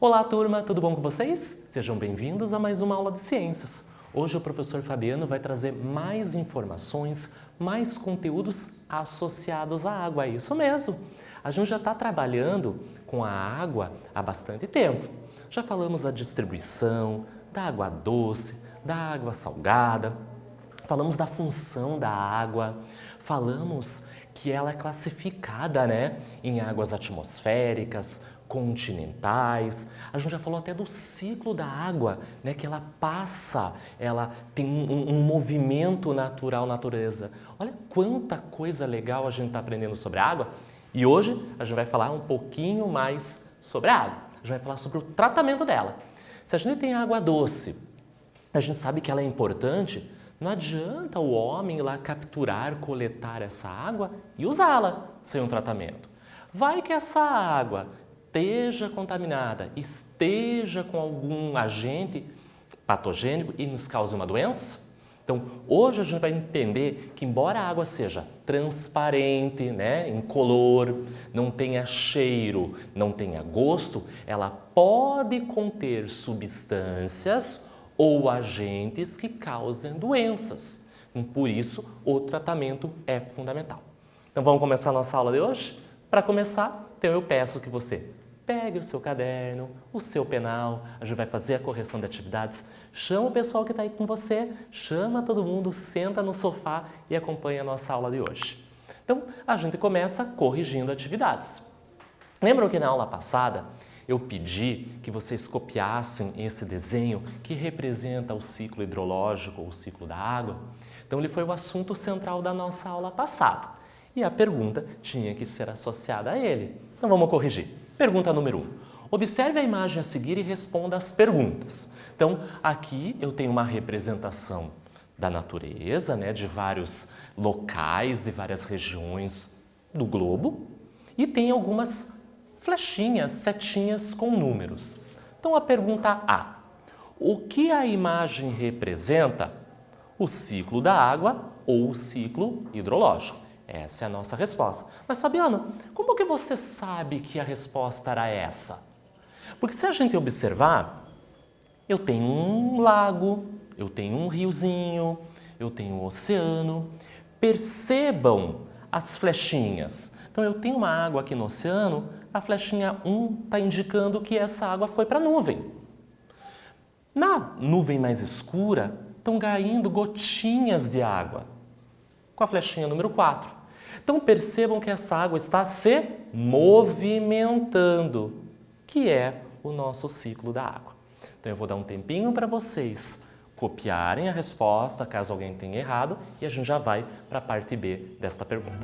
Olá, turma, tudo bom com vocês? Sejam bem-vindos a mais uma aula de ciências. Hoje o professor Fabiano vai trazer mais informações, mais conteúdos associados à água. É isso mesmo. A gente já está trabalhando com a água há bastante tempo. Já falamos da distribuição, da água doce, da água salgada, falamos da função da água, falamos que ela é classificada, em águas atmosféricas, continentais. A gente já falou até do ciclo da água, que ela passa, ela tem um movimento natural, natureza. Olha quanta coisa legal a gente está aprendendo sobre a água. E hoje a gente vai falar um pouquinho mais sobre a água. A gente vai falar sobre o tratamento dela. Se a gente tem água doce, a gente sabe que ela é importante. Não adianta o homem ir lá capturar, coletar essa água e usá-la sem um tratamento. Vai que essa água esteja contaminada, esteja com algum agente patogênico e nos cause uma doença? Então, hoje a gente vai entender que embora a água seja transparente, incolor, não tenha cheiro, não tenha gosto, ela pode conter substâncias ou agentes que causem doenças. Por isso, o tratamento é fundamental. Então, vamos começar a nossa aula de hoje? Para começar, então eu peço que você pegue o seu caderno, o seu penal, a gente vai fazer a correção de atividades. Chama o pessoal que está aí com você, chama todo mundo, senta no sofá e acompanha a nossa aula de hoje. Então, a gente começa corrigindo atividades. Lembram que na aula passada eu pedi que vocês copiassem esse desenho que representa o ciclo hidrológico ou o ciclo da água? Então, ele foi o assunto central da nossa aula passada. E a pergunta tinha que ser associada a ele. Então, vamos corrigir. Pergunta número 1. Observe a imagem a seguir e responda as perguntas. Então, aqui eu tenho uma representação da natureza, de vários locais, de várias regiões do globo. E tem algumas flechinhas, setinhas com números. Então, a pergunta A. O que a imagem representa? O ciclo da água ou o ciclo hidrológico? Essa é a nossa resposta. Mas, Fabiano, como que você sabe que a resposta era essa? Porque se a gente observar, eu tenho um lago, eu tenho um riozinho, eu tenho um oceano. Percebam as flechinhas. Então, eu tenho uma água aqui no oceano, a flechinha 1 está indicando que essa água foi para a nuvem. Na nuvem mais escura, estão caindo gotinhas de água, com a flechinha número 4. Então, percebam que essa água está se movimentando, que é o nosso ciclo da água. Então, eu vou dar um tempinho para vocês copiarem a resposta, caso alguém tenha errado, e a gente já vai para a parte B desta pergunta.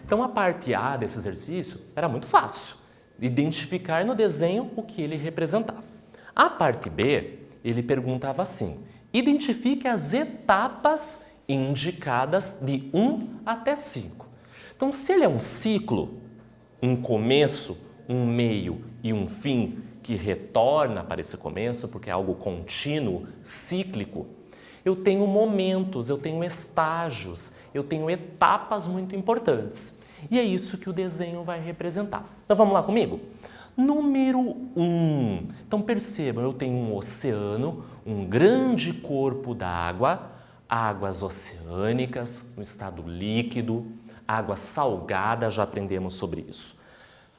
Então, a parte A desse exercício era muito fácil, identificar no desenho o que ele representava. A parte B, ele perguntava assim, identifique as etapas indicadas de 1 até 5. Então, se ele é um ciclo, um começo, um meio e um fim que retorna para esse começo, porque é algo contínuo, cíclico, eu tenho momentos, eu tenho estágios, eu tenho etapas muito importantes. E é isso que o desenho vai representar. Então vamos lá comigo? Número 1. Então percebam, eu tenho um oceano, um grande corpo d'água, águas oceânicas, no estado líquido, água salgada, já aprendemos sobre isso.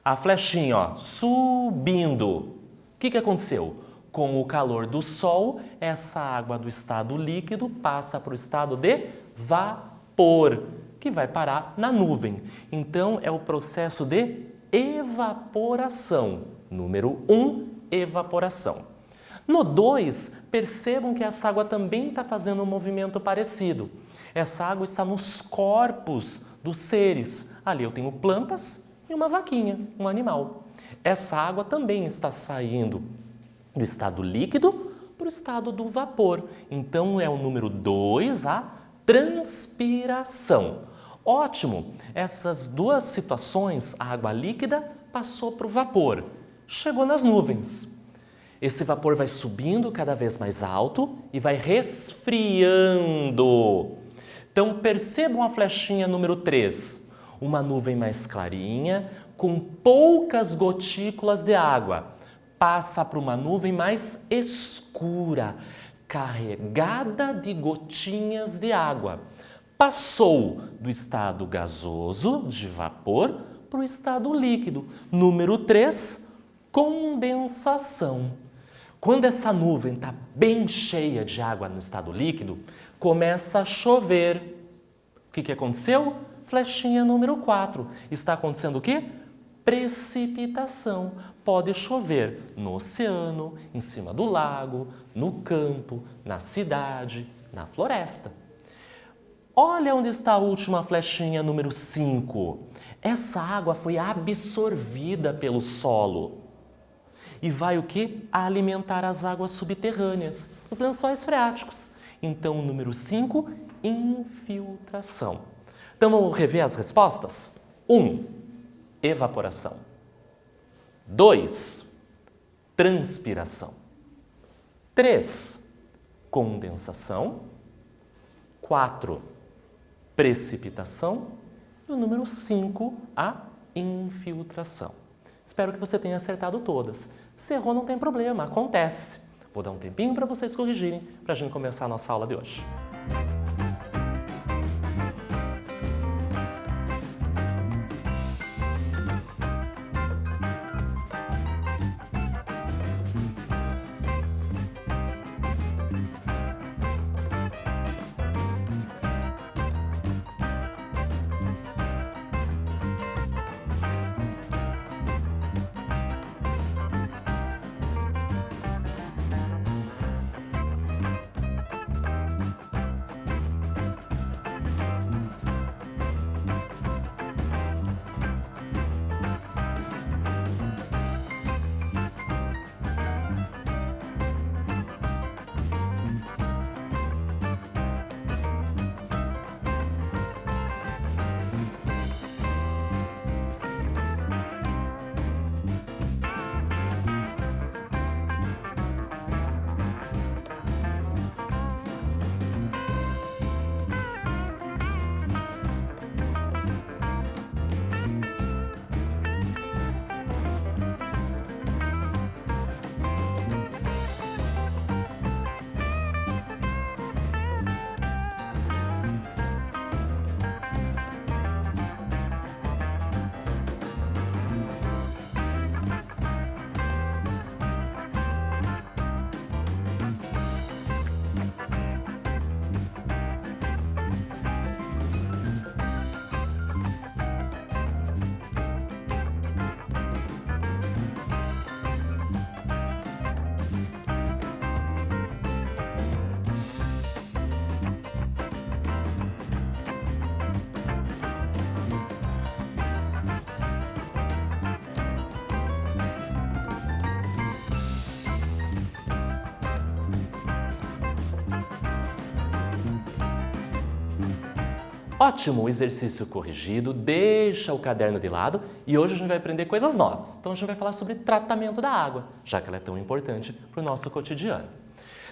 A flechinha, ó, subindo. O que aconteceu? Com o calor do sol, essa água do estado líquido passa para o estado de vapor, que vai parar na nuvem. Então, é o processo de evaporação. Número 1, evaporação. No 2, percebam que essa água também está fazendo um movimento parecido. Essa água está nos corpos dos seres. Ali eu tenho plantas e uma vaquinha, um animal. Essa água também está saindo do estado líquido para o estado do vapor. Então, é o número 2, a transpiração. Ótimo! Essas duas situações, a água líquida passou para o vapor, chegou nas nuvens. Esse vapor vai subindo cada vez mais alto e vai resfriando. Então, percebam a flechinha número 3. Uma nuvem mais clarinha, com poucas gotículas de água. Passa para uma nuvem mais escura, carregada de gotinhas de água. Passou do estado gasoso, de vapor, para o estado líquido. Número 3, condensação. Quando essa nuvem está bem cheia de água no estado líquido, começa a chover. O que aconteceu? Flechinha número 4. Está acontecendo o quê? Precipitação. Pode chover no oceano, em cima do lago, no campo, na cidade, na floresta. Olha onde está a última flechinha número 5. Essa água foi absorvida pelo solo. E vai o quê? Alimentar as águas subterrâneas, os lençóis freáticos. Então, o número 5, infiltração. Então, vamos rever as respostas? 1, evaporação. 2, transpiração. 3, condensação. 4, precipitação. E o número 5, a infiltração. Espero que você tenha acertado todas. Se errou, não tem problema, acontece. Vou dar um tempinho para vocês corrigirem, para a gente começar a nossa aula de hoje. Ótimo, exercício corrigido, deixa o caderno de lado e hoje a gente vai aprender coisas novas. Então a gente vai falar sobre tratamento da água, já que ela é tão importante para o nosso cotidiano.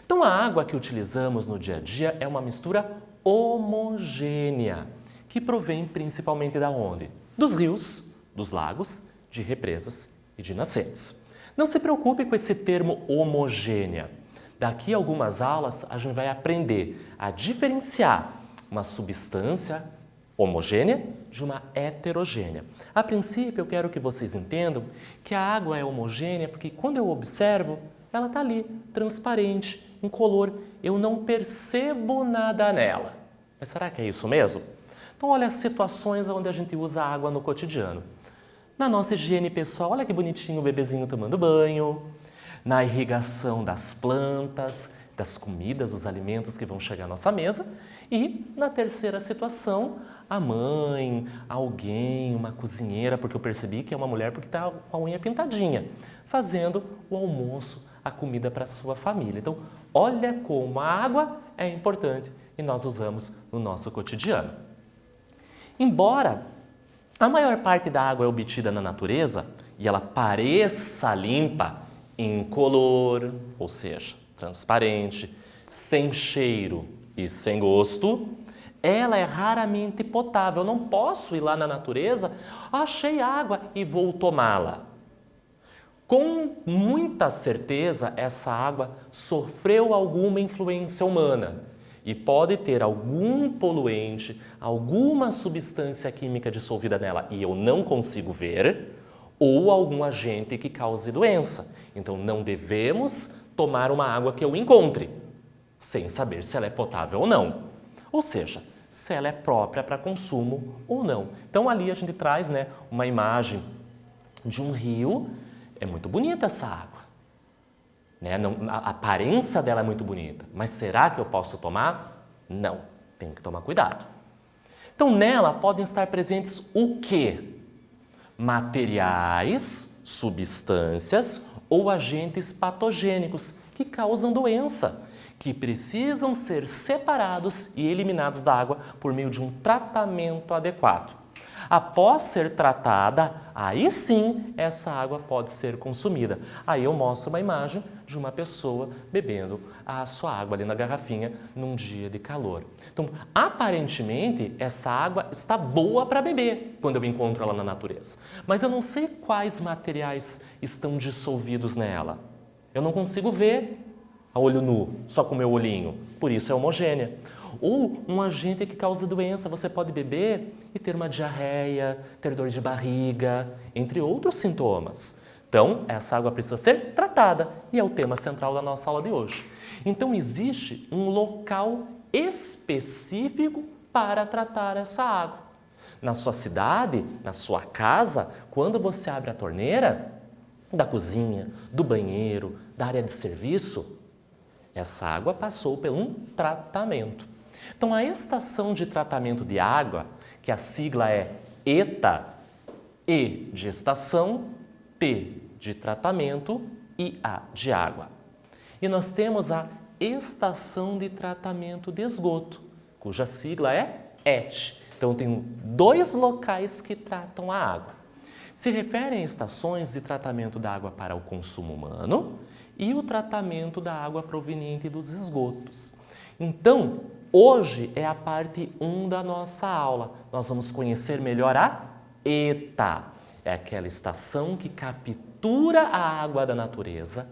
Então a água que utilizamos no dia a dia é uma mistura homogênea, que provém principalmente da onde? Dos rios, dos lagos, de represas e de nascentes. Não se preocupe com esse termo homogênea. Daqui a algumas aulas a gente vai aprender a diferenciar uma substância homogênea de uma heterogênea. A princípio, eu quero que vocês entendam que a água é homogênea porque quando eu observo, ela está ali, transparente, incolor. Eu não percebo nada nela. Mas será que é isso mesmo? Então, olha as situações onde a gente usa a água no cotidiano. Na nossa higiene pessoal, olha que bonitinho o bebezinho tomando banho. Na irrigação das plantas, das comidas, dos alimentos que vão chegar à nossa mesa. E na terceira situação, a mãe, alguém, uma cozinheira, porque eu percebi que é uma mulher porque está com a unha pintadinha, fazendo o almoço, a comida para a sua família. Então, olha como a água é importante e nós usamos no nosso cotidiano. Embora a maior parte da água é obtida na natureza e ela pareça limpa, incolor, ou seja, transparente, sem cheiro e sem gosto, ela é raramente potável. Eu não posso ir lá na natureza, achei água e vou tomá-la. Com muita certeza, essa água sofreu alguma influência humana e pode ter algum poluente, alguma substância química dissolvida nela e eu não consigo ver, ou algum agente que cause doença. Então, não devemos tomar uma água que eu encontre, sem saber se ela é potável ou não. Ou seja, se ela é própria para consumo ou não. Então, ali a gente traz, uma imagem de um rio. É muito bonita essa água. A aparência dela é muito bonita. Mas será que eu posso tomar? Não. Tenho que tomar cuidado. Então, nela podem estar presentes o quê? Materiais, substâncias ou agentes patogênicos que causam doença, que precisam ser separados e eliminados da água por meio de um tratamento adequado. Após ser tratada, aí sim essa água pode ser consumida. Aí eu mostro uma imagem de uma pessoa bebendo a sua água ali na garrafinha num dia de calor. Então, aparentemente, essa água está boa para beber quando eu encontro ela na natureza. Mas eu não sei quais materiais estão dissolvidos nela. Eu não consigo ver a olho nu, só com o meu olhinho. Por isso é homogênea. Ou um agente que causa doença. Você pode beber e ter uma diarreia, ter dor de barriga, entre outros sintomas. Então, essa água precisa ser tratada e é o tema central da nossa aula de hoje. Então, existe um local específico para tratar essa água. Na sua cidade, na sua casa, quando você abre a torneira da cozinha, do banheiro, da área de serviço, essa água passou por um tratamento. Então, a estação de tratamento de água, que a sigla é ETA, E de estação, T de tratamento e A de água. E nós temos a estação de tratamento de esgoto, cuja sigla é ET. Então, tem dois locais que tratam a água. Se referem a estações de tratamento da água para o consumo humano e o tratamento da água proveniente dos esgotos. Então, hoje é a parte 1 da nossa aula. Nós vamos conhecer melhor a ETA. É aquela estação que captura a água da natureza,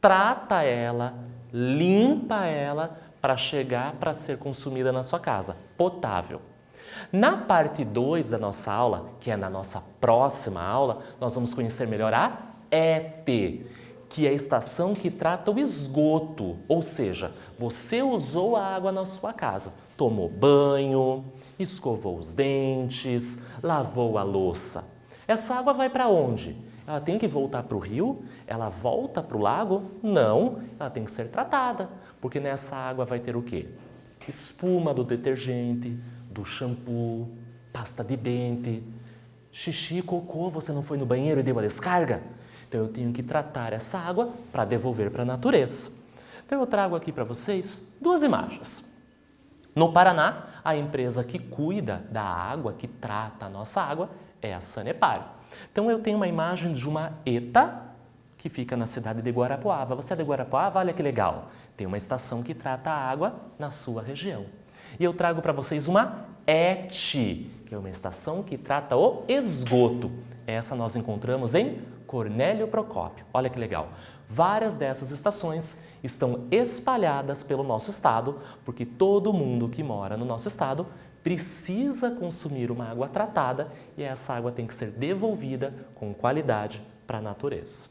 trata ela, limpa ela para chegar para ser consumida na sua casa, potável. Na parte 2 da nossa aula, que é na nossa próxima aula, nós vamos conhecer melhor a ET, que é a estação que trata o esgoto, ou seja, você usou a água na sua casa, tomou banho, escovou os dentes, lavou a louça. Essa água vai para onde? Ela tem que voltar para o rio? Ela volta para o lago? Não, ela tem que ser tratada, porque nessa água vai ter o quê? Espuma do detergente, do shampoo, pasta de dente, xixi, cocô, você não foi no banheiro e deu a descarga? Então, eu tenho que tratar essa água para devolver para a natureza. Então, eu trago aqui para vocês duas imagens. No Paraná, A empresa que cuida da água, que trata a nossa água, é a Sanepar. Então eu tenho uma imagem de uma ETA que fica na cidade de Guarapuava. Você é de Guarapuava? Olha que legal! Tem uma estação que trata a água na sua região. E eu trago para vocês uma ET, que é uma estação que trata o esgoto. Essa nós encontramos em Cornélio Procópio. Olha que legal! Várias dessas estações estão espalhadas pelo nosso estado, porque todo mundo que mora no nosso estado precisa consumir uma água tratada e essa água tem que ser devolvida com qualidade para a natureza.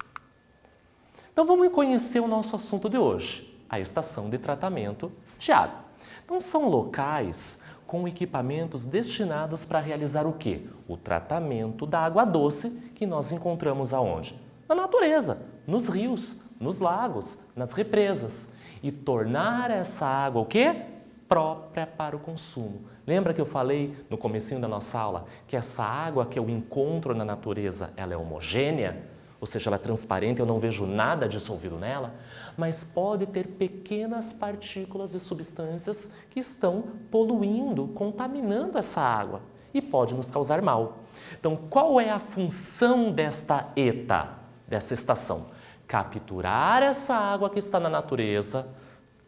Então vamos conhecer o nosso assunto de hoje, a estação de tratamento de água. Então são locais com equipamentos destinados para realizar o quê? O tratamento da água doce que nós encontramos aonde? Na natureza, nos rios, nos lagos, nas represas. E tornar essa água o quê? Própria para o consumo. Lembra que eu falei no comecinho da nossa aula que essa água que eu encontro na natureza, ela é homogênea? Ou seja, ela é transparente, eu não vejo nada dissolvido nela, mas pode ter pequenas partículas e substâncias que estão poluindo, contaminando essa água e pode nos causar mal. Então, qual é a função desta ETA, dessa estação? Capturar essa água que está na natureza,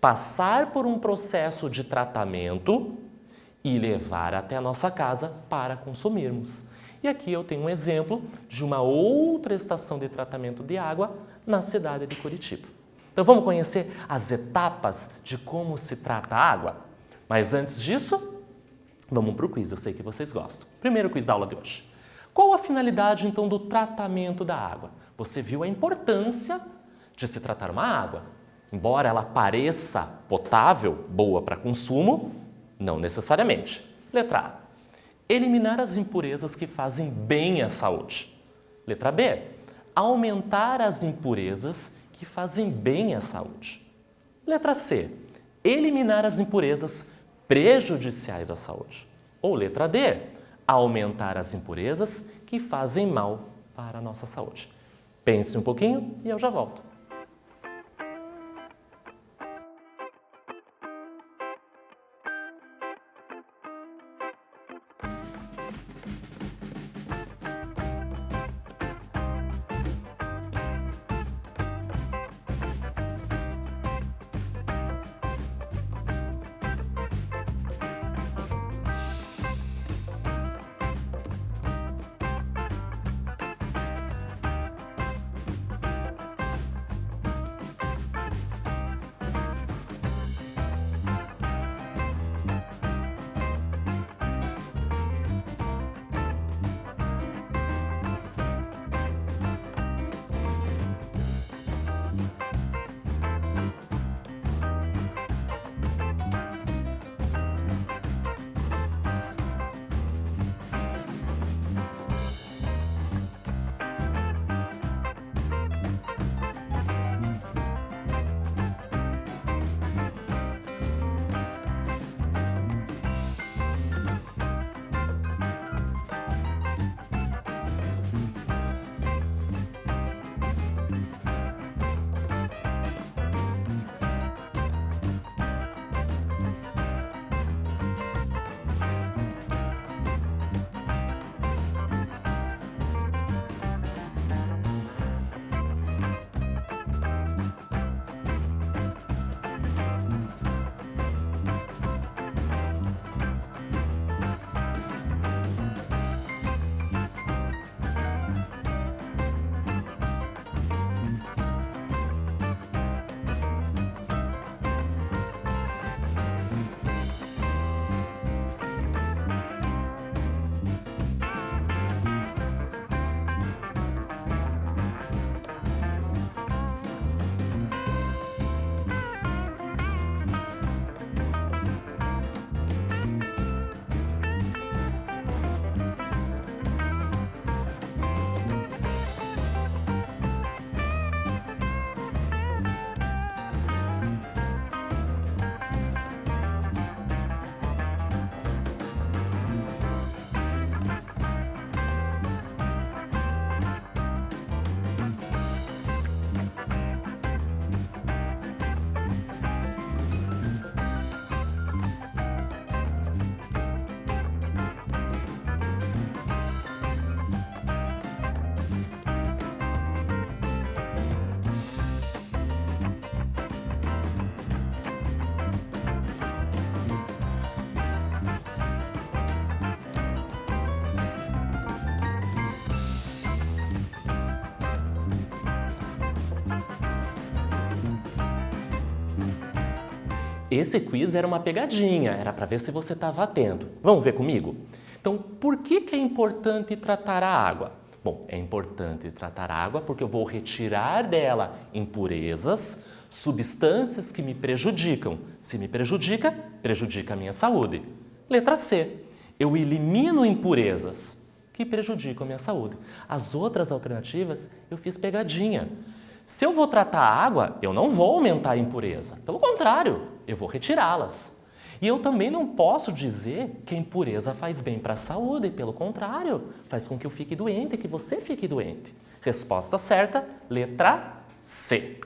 passar por um processo de tratamento e levar até a nossa casa para consumirmos. E aqui eu tenho um exemplo de uma outra estação de tratamento de água na cidade de Curitiba. Então vamos conhecer as etapas de como se trata a água? Mas antes disso, vamos para o quiz, eu sei que vocês gostam. Primeiro quiz da aula de hoje. Qual a finalidade então do tratamento da água? Você viu a importância de se tratar uma água. Embora ela pareça potável, boa para consumo, não necessariamente. Letra A. Eliminar as impurezas que fazem bem à saúde. Letra B. Aumentar as impurezas que fazem bem à saúde. Letra C. Eliminar as impurezas prejudiciais à saúde. Ou letra D. Aumentar as impurezas que fazem mal para a nossa saúde. Pense um pouquinho e eu já volto. Esse quiz era uma pegadinha, era para ver se você estava atento. Vamos ver comigo? Então, por que é importante tratar a água? Bom, é importante tratar a água porque eu vou retirar dela impurezas, substâncias que me prejudicam. Se me prejudica, prejudica a minha saúde. Letra C. Eu elimino impurezas que prejudicam a minha saúde. As outras alternativas eu fiz pegadinha. Se eu vou tratar a água, eu não vou aumentar a impureza. Pelo contrário, eu vou retirá-las. E eu também não posso dizer que a impureza faz bem para a saúde. Pelo contrário, faz com que eu fique doente, que você fique doente. Resposta certa, letra C.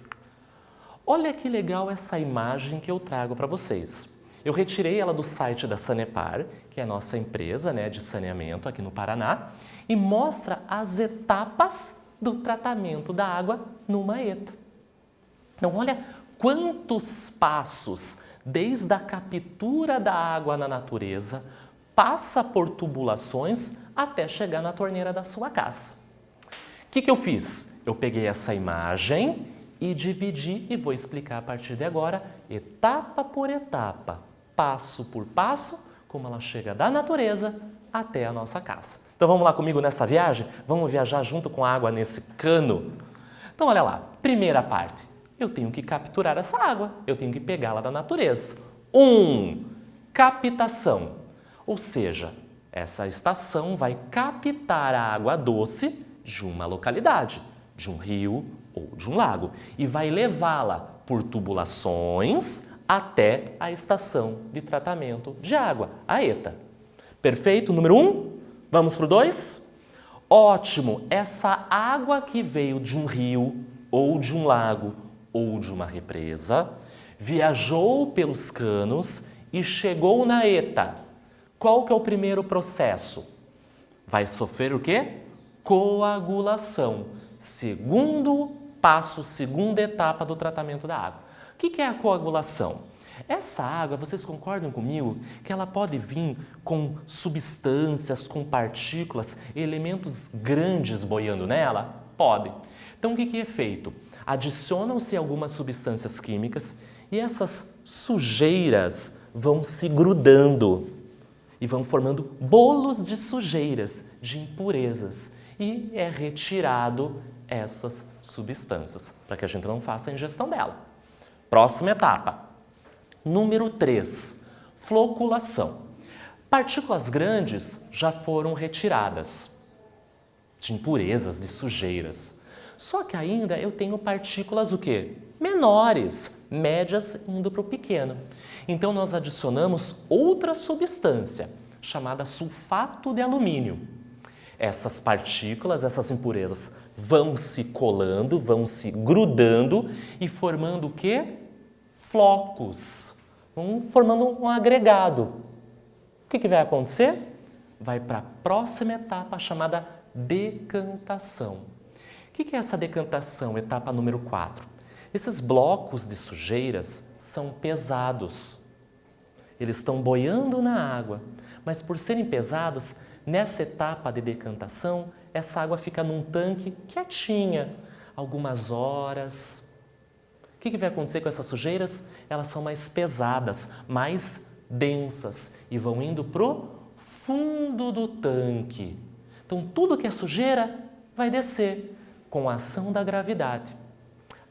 Olha que legal essa imagem que eu trago para vocês. Eu retirei ela do site da Sanepar, que é a nossa empresa, de saneamento aqui no Paraná, e mostra as etapas do tratamento da água numa ETA. Então, olha quantos passos, desde a captura da água na natureza, passa por tubulações até chegar na torneira da sua casa. O que eu fiz? Eu peguei essa imagem e dividi e vou explicar a partir de agora, etapa por etapa, passo por passo, como ela chega da natureza até a nossa casa. Então vamos lá comigo nessa viagem? Vamos viajar junto com a água nesse cano? Então olha lá, primeira parte, eu tenho que capturar essa água, eu tenho que pegá-la da natureza. 1. Captação, ou seja, essa estação vai captar a água doce de uma localidade, de um rio ou de um lago, e vai levá-la por tubulações até a estação de tratamento de água, a ETA. Perfeito? Número 1. Vamos para o 2? Ótimo! Essa água que veio de um rio, ou de um lago, ou de uma represa, viajou pelos canos e chegou na ETA. Qual que é o primeiro processo? Vai sofrer o quê? Coagulação. Segundo passo, segunda etapa do tratamento da água. O que é a coagulação? Essa água, vocês concordam comigo que ela pode vir com substâncias, com partículas, elementos grandes boiando nela? Pode. Então, o que é feito? Adicionam-se algumas substâncias químicas e essas sujeiras vão se grudando e vão formando bolos de sujeiras, de impurezas. E é retirado essas substâncias, para que a gente não faça a ingestão dela. Próxima etapa. Número 3, floculação. Partículas grandes já foram retiradas, de impurezas, de sujeiras. Só que ainda eu tenho partículas o quê? Menores, médias indo para o pequeno. Então nós adicionamos outra substância, chamada sulfato de alumínio. Essas partículas, essas impurezas vão se colando, vão se grudando e formando o quê? Flocos. Vão formando um agregado. O que vai acontecer? Vai para a próxima etapa chamada decantação. O que é essa decantação? Etapa número 4. Esses blocos de sujeiras são pesados. Eles estão boiando na água, mas por serem pesados, nessa etapa de decantação, essa água fica num tanque quietinha, algumas horas. O que vai acontecer com essas sujeiras? Elas são mais pesadas, mais densas e vão indo para o fundo do tanque. Então, tudo que é sujeira vai descer com a ação da gravidade.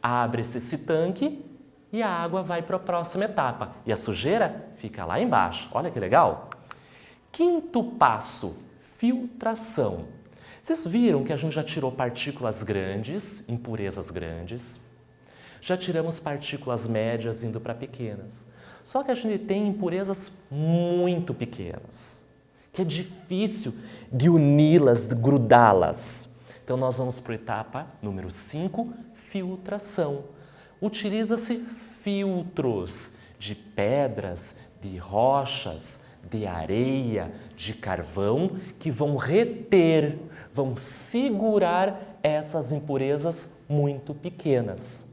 Abre-se esse tanque e a água vai para a próxima etapa. E a sujeira fica lá embaixo. Olha que legal! Quinto passo, filtração. Vocês viram que a gente já tirou partículas grandes, impurezas grandes. Já tiramos partículas médias indo para pequenas. Só que a gente tem impurezas muito pequenas, que é difícil de uni-las, de grudá-las. Então, nós vamos para a etapa número 5, filtração. Utiliza-se filtros de pedras, de rochas, de areia, de carvão, que vão reter, vão segurar essas impurezas muito pequenas.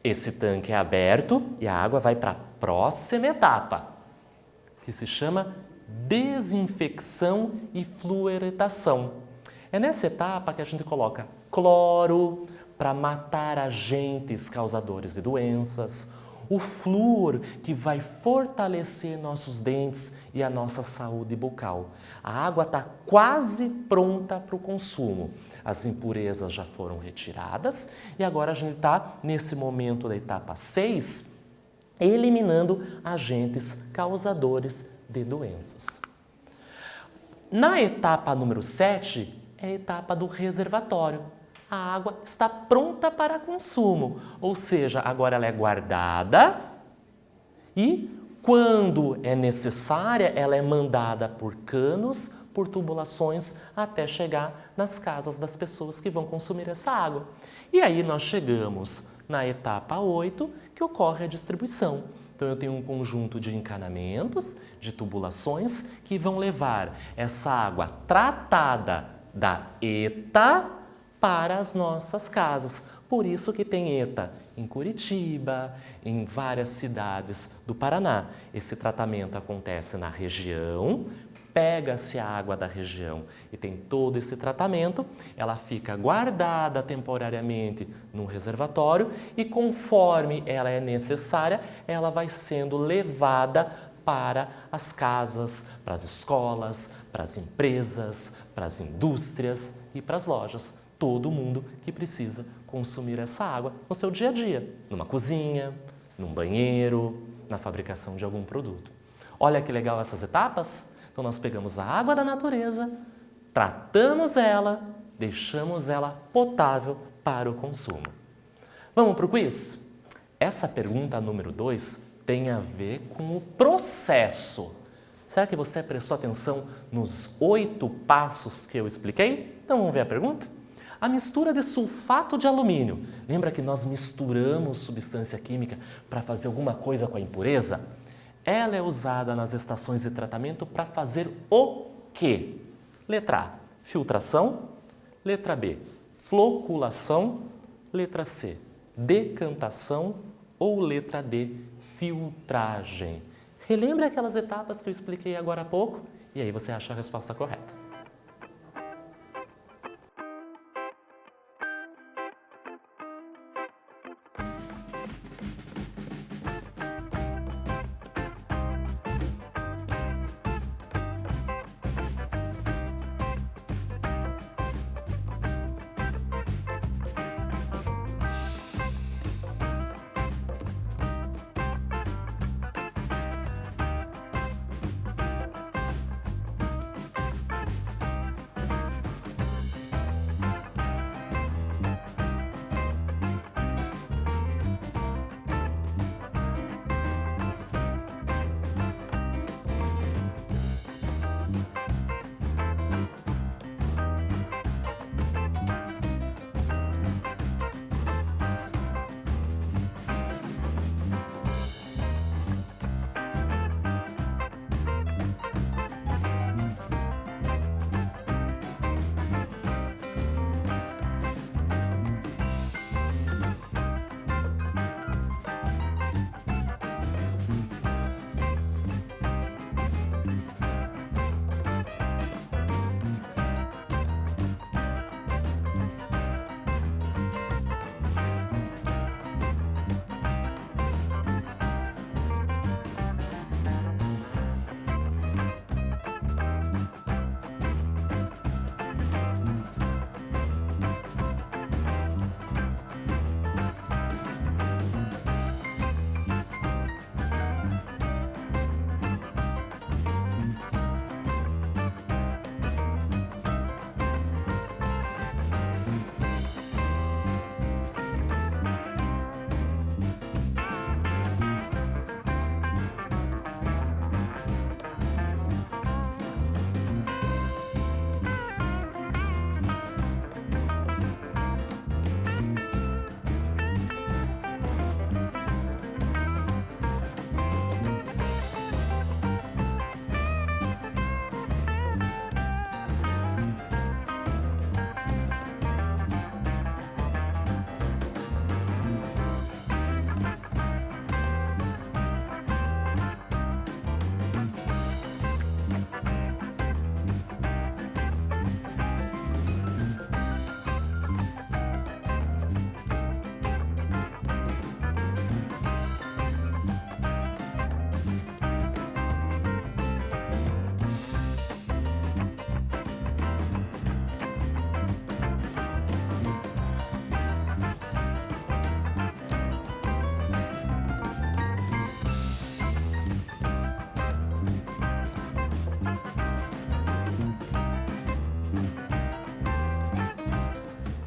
Esse tanque é aberto e a água vai para a próxima etapa, que se chama desinfecção e fluoretação. É nessa etapa que a gente coloca cloro para matar agentes causadores de doenças, o flúor que vai fortalecer nossos dentes e a nossa saúde bucal. A água está quase pronta para o consumo. As impurezas já foram retiradas e agora a gente está nesse momento da etapa 6, eliminando agentes causadores de doenças. Na etapa número 7, é a etapa do reservatório. A água está pronta para consumo, ou seja, agora ela é guardada e, quando é necessária, ela é mandada por canos, por tubulações, até chegar nas casas das pessoas que vão consumir essa água. E aí nós chegamos na etapa 8, que ocorre a distribuição. Então eu tenho um conjunto de encanamentos, de tubulações, que vão levar essa água tratada da ETA para as nossas casas. Por isso que tem ETA em Curitiba, em várias cidades do Paraná. Esse tratamento acontece na região, pega-se a água da região e tem todo esse tratamento, ela fica guardada temporariamente num reservatório e conforme ela é necessária, ela vai sendo levada para as casas, para as escolas, para as empresas, para as indústrias e para as lojas. Todo mundo que precisa consumir essa água no seu dia a dia, numa cozinha, num banheiro, na fabricação de algum produto. Olha que legal essas etapas? Então nós pegamos a água da natureza, tratamos ela, deixamos ela potável para o consumo. Vamos para o quiz? Essa pergunta número 2 tem a ver com o processo. Será que você prestou atenção nos 8 passos que eu expliquei? Então vamos ver a pergunta? A mistura de sulfato de alumínio. Lembra que nós misturamos substância química para fazer alguma coisa com a impureza? Ela é usada nas estações de tratamento para fazer o quê? Letra A, filtração. Letra B, floculação. Letra C, decantação. Ou letra D, filtragem. Relembre aquelas etapas que eu expliquei agora há pouco e aí você acha a resposta correta.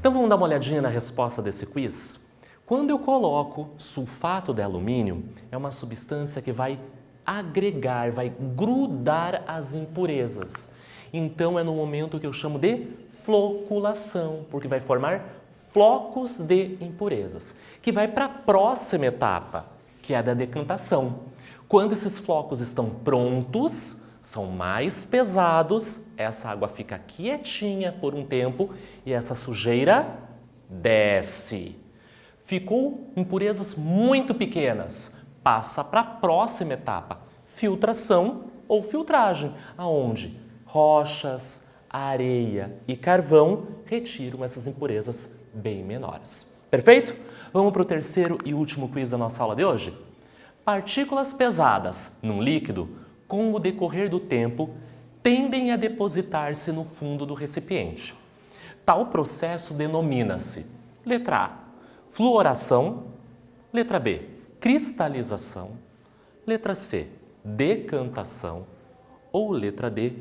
Então vamos dar uma olhadinha na resposta desse quiz? Quando eu coloco sulfato de alumínio, é uma substância que vai agregar, vai grudar as impurezas. Então é no momento que eu chamo de floculação, porque vai formar flocos de impurezas, que vai para a próxima etapa, que é a da decantação. Quando esses flocos estão prontos, são mais pesados, essa água fica quietinha por um tempo e essa sujeira desce. Ficou impurezas muito pequenas, passa para a próxima etapa, filtração ou filtragem, aonde rochas, areia e carvão retiram essas impurezas bem menores. Perfeito? Vamos para o terceiro e último quiz da nossa aula de hoje? Partículas pesadas num líquido, com o decorrer do tempo, tendem a depositar-se no fundo do recipiente. Tal processo denomina-se, letra A, fluoração, letra B, cristalização, letra C, decantação ou letra D,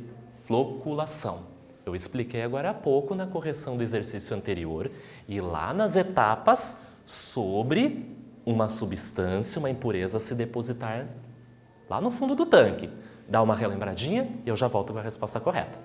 floculação. Eu expliquei agora há pouco na correção do exercício anterior e lá nas etapas sobre uma substância, uma impureza se depositar lá no fundo do tanque. Dá uma relembradinha e eu já volto com a resposta correta.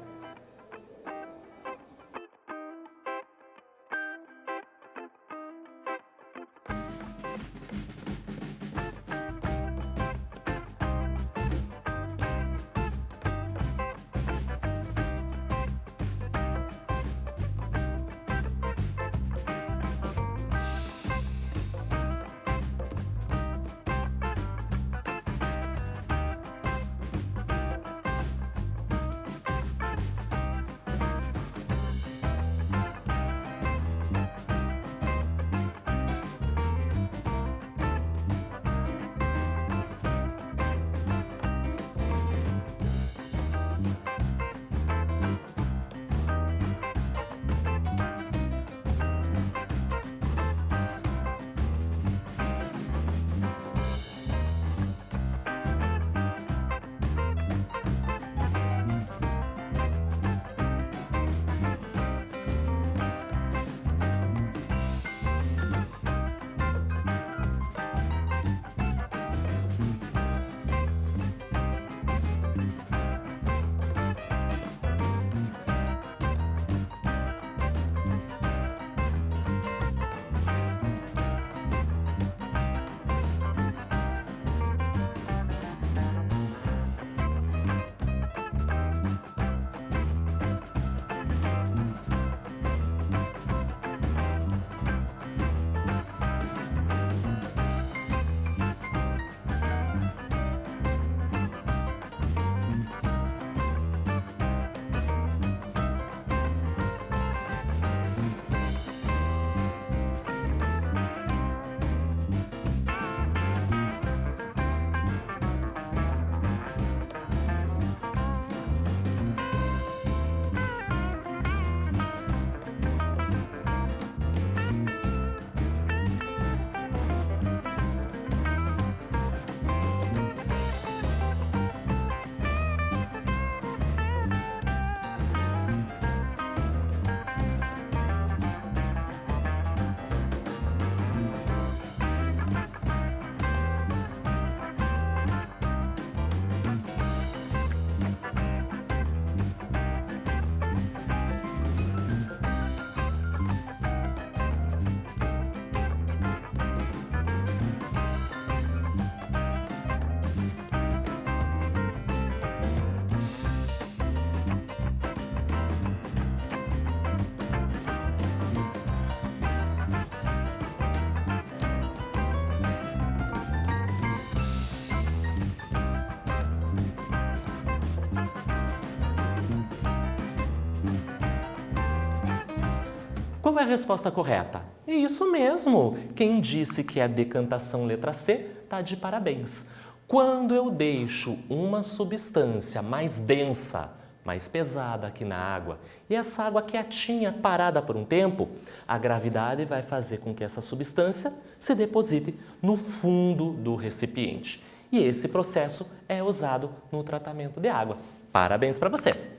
Qual é a resposta correta? É isso mesmo! Quem disse que é a decantação letra C está de parabéns. Quando eu deixo uma substância mais densa, mais pesada aqui na água, e essa água quietinha, parada por um tempo, a gravidade vai fazer com que essa substância se deposite no fundo do recipiente. E esse processo é usado no tratamento de água. Parabéns para você!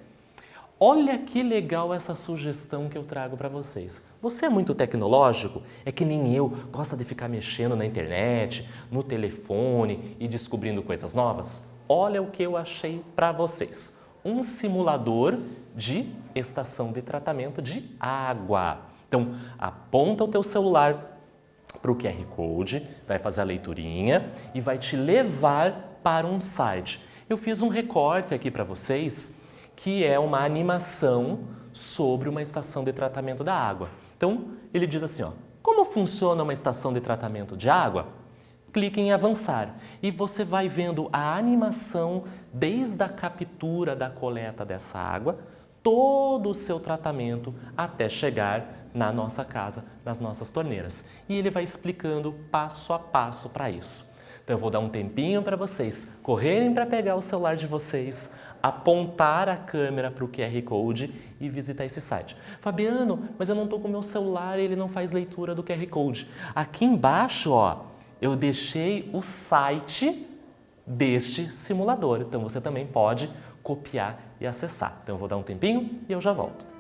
Olha que legal essa sugestão que eu trago para vocês. Você é muito tecnológico? É que nem eu, gosta de ficar mexendo na internet, no telefone e descobrindo coisas novas? Olha o que eu achei para vocês. Um simulador de estação de tratamento de água. Então, aponta o teu celular para o QR Code, vai fazer a leiturinha e vai te levar para um site. Eu fiz um recorte aqui para vocês, que é uma animação sobre uma estação de tratamento da água. Então, ele diz assim, ó, como funciona uma estação de tratamento de água? Clique em avançar e você vai vendo a animação desde a captura da coleta dessa água, todo o seu tratamento até chegar na nossa casa, nas nossas torneiras. E ele vai explicando passo a passo para isso. Então eu vou dar um tempinho para vocês correrem para pegar o celular de vocês, apontar a câmera para o QR Code e visitar esse site. Fabiano, mas eu não estou com o meu celular e ele não faz leitura do QR Code. Aqui embaixo, ó, eu deixei o site deste simulador. Então você também pode copiar e acessar. Então eu vou dar um tempinho e eu já volto.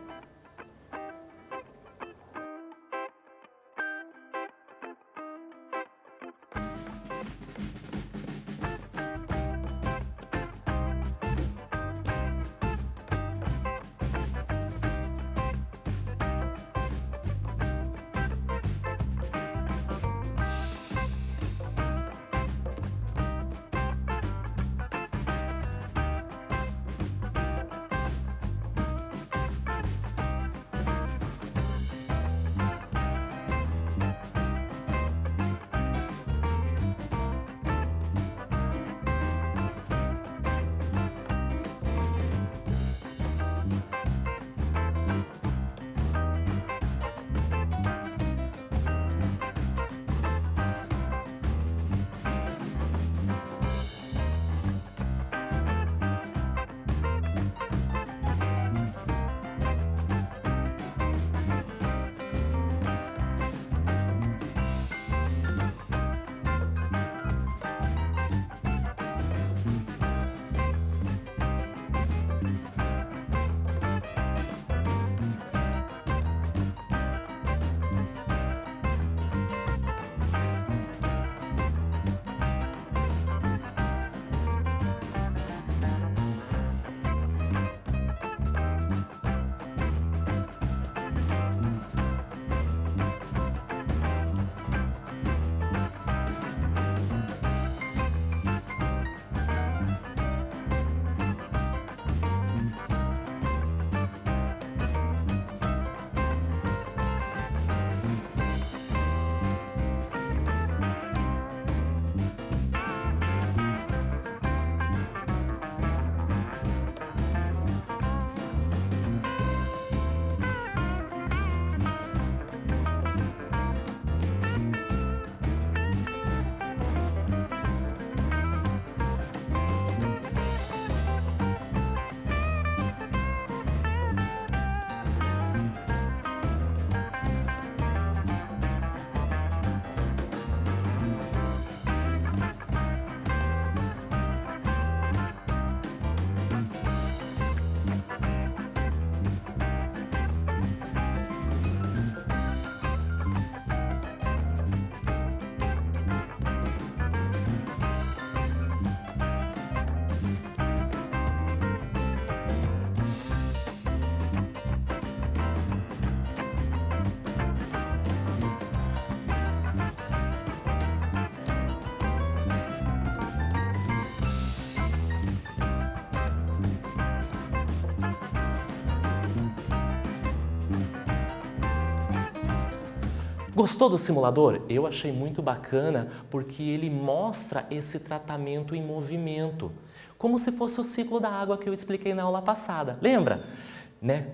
Gostou do simulador? Eu achei muito bacana porque ele mostra esse tratamento em movimento, como se fosse o ciclo da água que eu expliquei na aula passada. Lembra?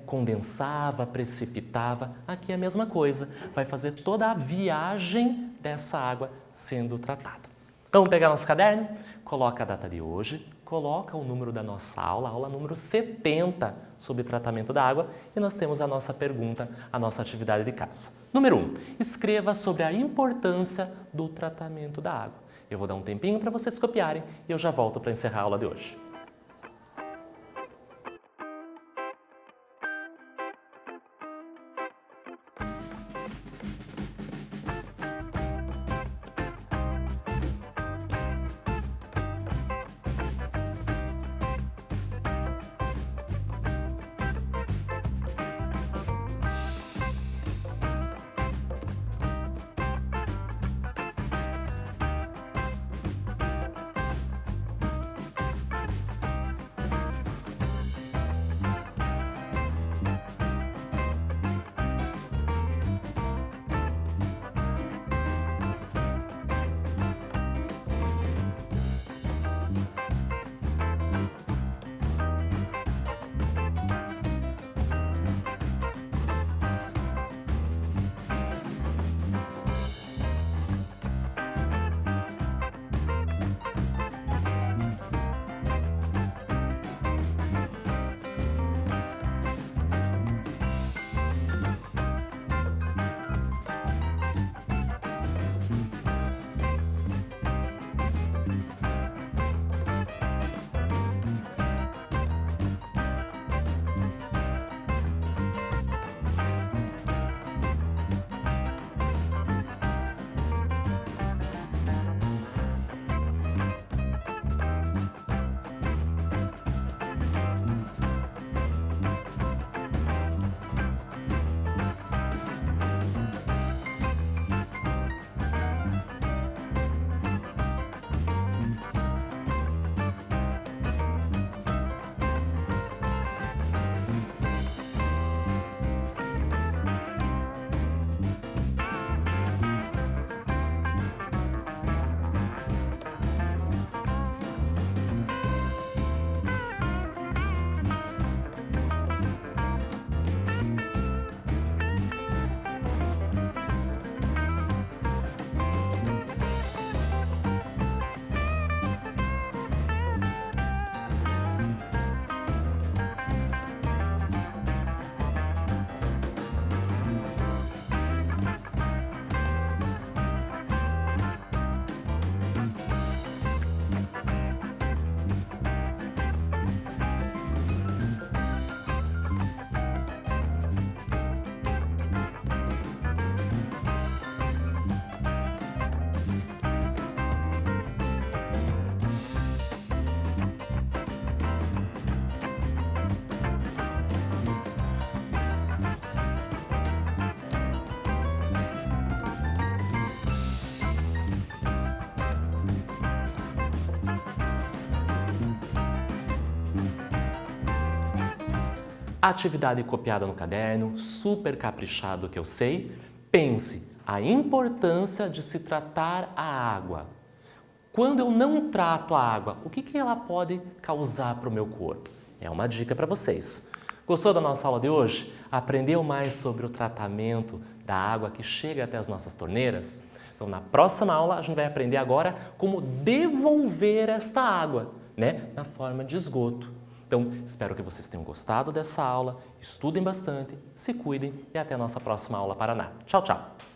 Condensava, precipitava, aqui é a mesma coisa, vai fazer toda a viagem dessa água sendo tratada. Vamos pegar nosso caderno? Coloca a data de hoje, coloca o número da nossa aula número 70 sobre tratamento da água e nós temos a nossa pergunta, a nossa atividade de casa. Número 1, escreva sobre a importância do tratamento da água. Eu vou dar um tempinho para vocês copiarem e eu já volto para encerrar a aula de hoje. Atividade copiada no caderno, super caprichado que eu sei. Pense a importância de se tratar a água. Quando eu não trato a água, o que ela pode causar para o meu corpo? É uma dica para vocês. Gostou da nossa aula de hoje? Aprendeu mais sobre o tratamento da água que chega até as nossas torneiras? Então, na próxima aula, a gente vai aprender agora como devolver esta água, na forma de esgoto. Então, espero que vocês tenham gostado dessa aula, estudem bastante, se cuidem e até a nossa próxima aula Paraná. Tchau, tchau!